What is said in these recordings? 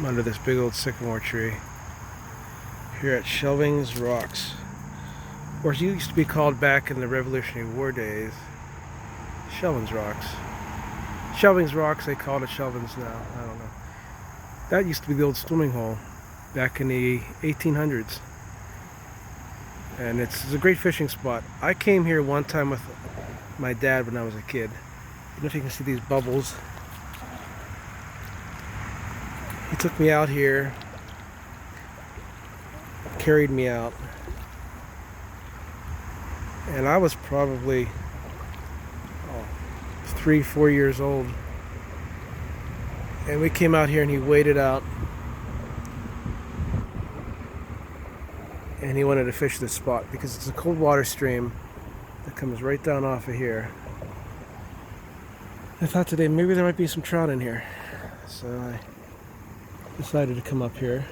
under this big old sycamore tree here at Shelvins Rocks, or it used to be called back in the Revolutionary War days, Shelvins Rocks. Shelvins Rocks, they call it Shelvins now, I don't know. That used to be the old swimming hole back in the 1800s. And it's a great fishing spot. I came here one time with my dad when I was a kid. I don't know if you can see these bubbles. He took me out here, carried me out, and I was probably 3-4 years old. And we came out here and he waded out and he wanted to fish this spot because it's a cold water stream that comes right down off of here. I thought today maybe there might be some trout in here, so I decided to come up here,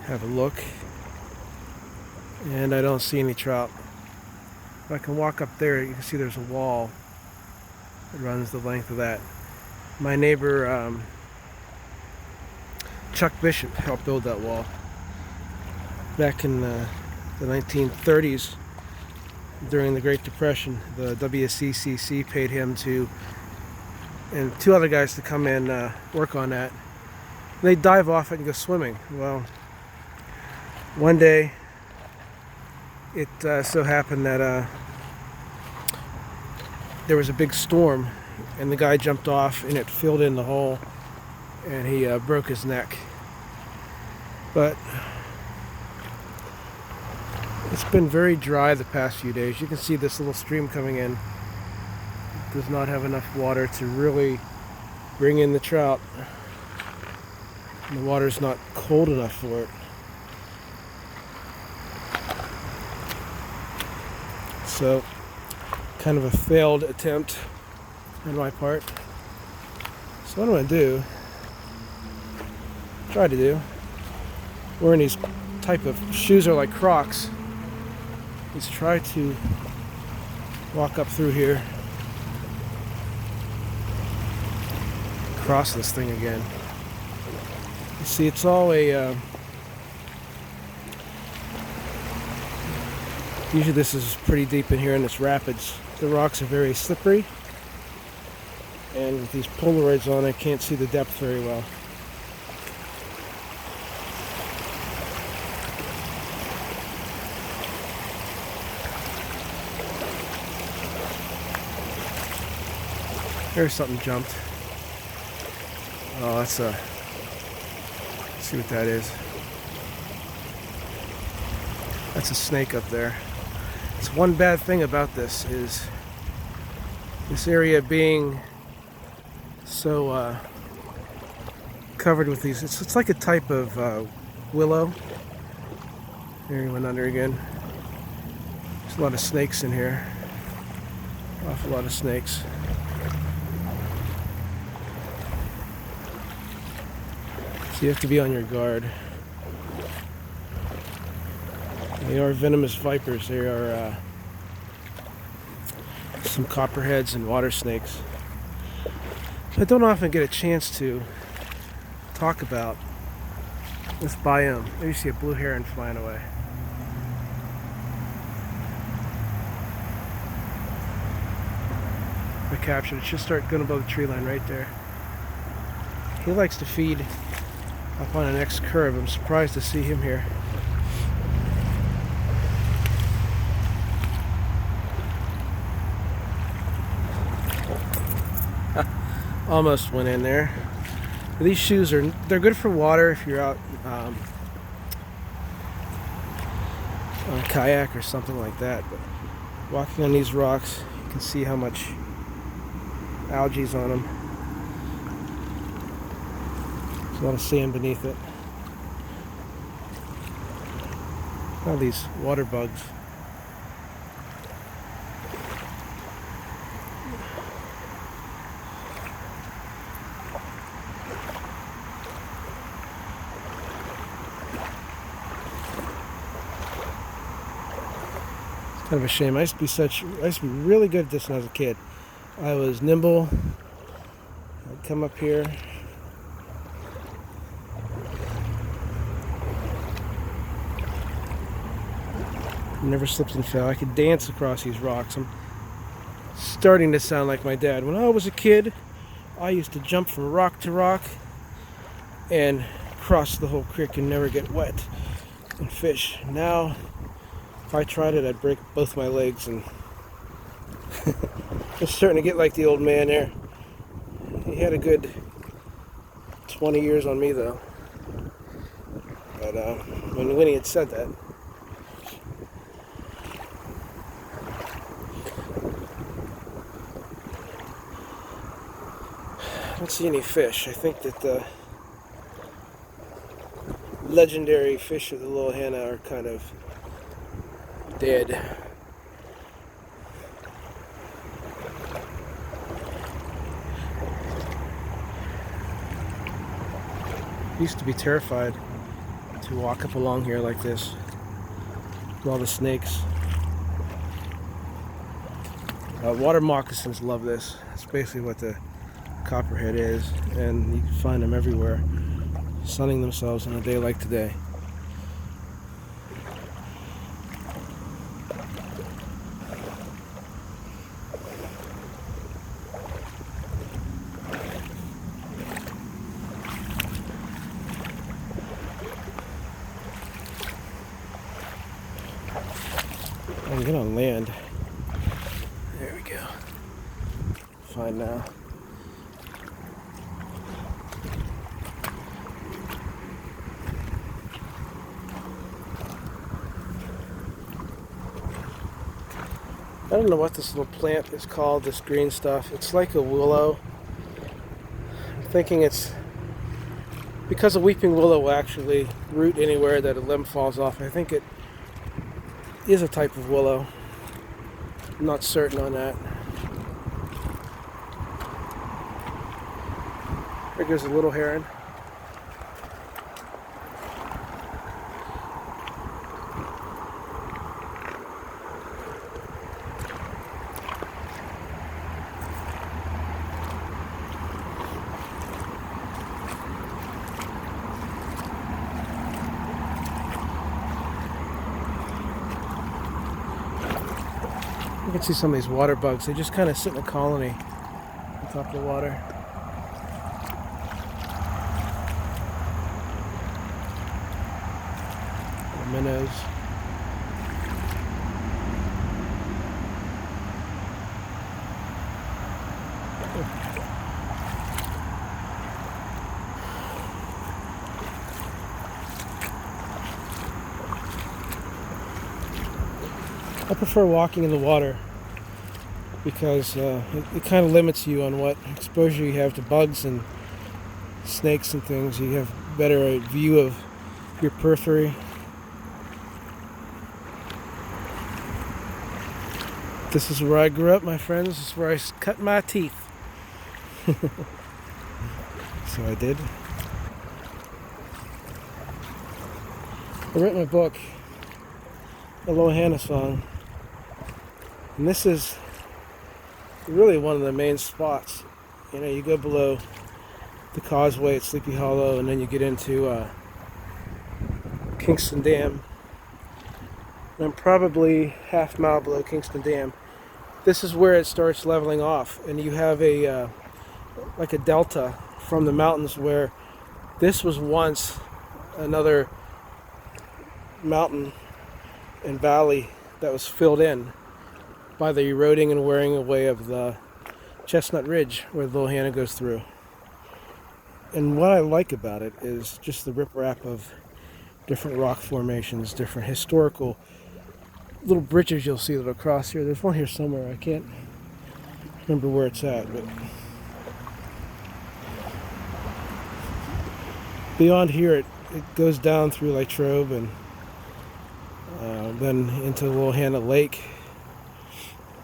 have a look, and I don't see any trout. If I can walk up there, you can see there's a wall that runs the length of that. My neighbor Chuck Bishop helped build that wall back in the 1930s during the Great Depression. The WCCC paid him to, and two other guys to come in work on that. They dive off it and go swimming. Well, one day it so happened that there was a big storm and the guy jumped off and it filled in the hole and he broke his neck. But it's been very dry the past few days. You can see this little stream coming in. It does not have enough water to really bring in the trout. And the water's not cold enough for it. So, kind of a failed attempt on my part. So what I'm going to try to do, wearing these type of shoes are like Crocs, is try to walk up through here, cross this thing again. You see, it's all a usually this is pretty deep in here in this rapids. The rocks are very slippery, and with these Polaroids on I can't see the depth very well. There's something jumped. Oh, that's a... Let's see what that is. That's a snake up there. It's one bad thing about this is this area being so covered with these. It's like a type of willow. There he went under again. There's a lot of snakes in here. Awful lot of snakes. So you have to be on your guard. They are venomous vipers. They are some copperheads and water snakes. I don't often get a chance to talk about this biome. There you see a blue heron flying away. I captured it. Should start going above the tree line right there. He likes to feed up on the next curve. I'm surprised to see him here. Almost went in there. These shoes they're good for water if you're out on a kayak or something like that. But walking on these rocks, you can see how much algae's on them. There's a lot of sand beneath it. All these water bugs. Kind of a shame. I used to be really good at this when I was a kid. I was nimble. I'd come up here, Never slipped and fell. I could dance across these rocks. I'm starting to sound like my dad. When I was a kid, I used to jump from rock to rock and cross the whole creek and never get wet and fish. Now, if I tried it, I'd break both my legs, and I'm starting to get like the old man there. He had a good 20 years on me, though. But when he had said that, I don't see any fish. I think that the legendary fish of the Little Hannah are kind of dead. I used to be terrified to walk up along here like this with all the snakes. Water moccasins love this. That's basically what the copperhead is, and you can find them everywhere, sunning themselves on a day like today. I can get on land. There we go. Fine now. I don't know what this little plant is called, this green stuff. It's like a willow. I'm thinking it's because a weeping willow will actually root anywhere that a limb falls off. I think it is a type of willow. I'm not certain on that. There goes a little heron. You can see some of these water bugs. They just kind of sit in a colony on top of the water. The minnows. I prefer walking in the water because it kind of limits you on what exposure you have to bugs and snakes and things. You have better view of your periphery. This is where I grew up, my friends. This is where I cut my teeth. So I did. I wrote my book, the Little Hannah song. And this is really one of the main spots. You know, you go below the causeway at Sleepy Hollow, and then you get into Kingston Dam. And I'm probably half mile below Kingston Dam. This is where it starts leveling off, and you have a like a delta from the mountains where this was once another mountain and valley that was filled in by the eroding and wearing away of the Chestnut Ridge where the Little Hannah goes through. And what I like about it is just the riprap of different rock formations, different historical little bridges you'll see that are across here. There's one here somewhere. I can't remember where it's at, but beyond here it goes down through Latrobe and then into Little Hannah Lake,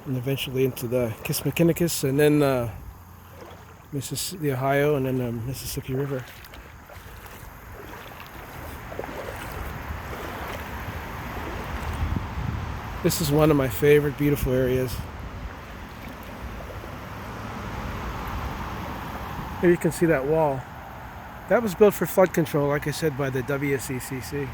and eventually into the Kissmackinnicus, and then the Ohio, and then the Mississippi River. This is one of my favorite beautiful areas. Here you can see that wall. That was built for flood control, like I said, by the WCCC.